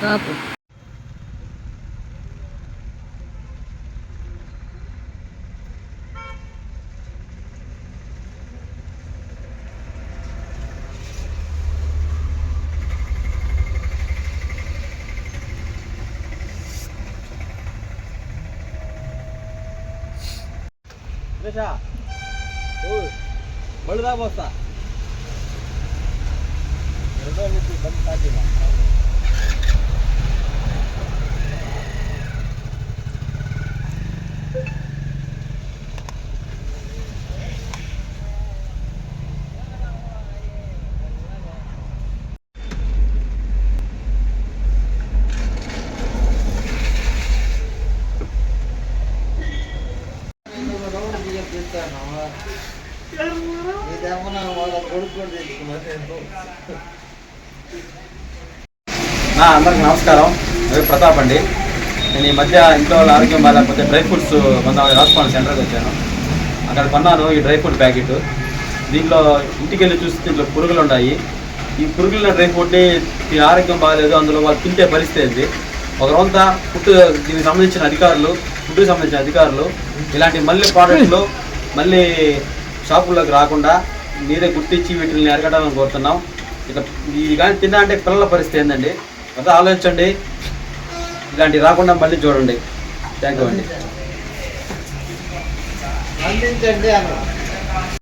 కాపు బళ్ళు దాకా వస్తా అందరికి నమస్కారం. ప్రతాప్ అండి. నేను ఈ మధ్య ఇంట్లో ఆరోగ్యం బాగాలేకపోతే డ్రై ఫ్రూట్స్ కొంతమంది రాసుకోవాలి సెంటర్కి వచ్చాను. అక్కడ కొన్నాను ఈ డ్రై ఫ్రూట్ ప్యాకెట్. దీంట్లో ఇంటికి వెళ్ళి చూస్తే దీంట్లో పురుగులు ఉన్నాయి. ఈ పురుగుల డ్రై ఫ్రూట్ని ఆరోగ్యం బాగాలేదు, అందులో వాళ్ళు తింటే పరిస్థితి. ఒక రోజంతా దీనికి సంబంధించిన అధికారులు, ఫుడ్కి సంబంధించిన అధికారులు ఇలాంటి మళ్ళీ ప్రోడక్ట్లు మళ్ళీ షాపుల్లోకి రాకుండా మీరే గుర్తించి వీటిని అరగడాలని కోరుతున్నాం. ఇక ఇది కానీ తిన్నా అంటే పిల్లల పరిస్థితి ఏందండి, అంతా ఆలోచించండి. ఇలాంటివి రాకుండా మళ్ళీ చూడండి. థ్యాంక్ యూ అండి.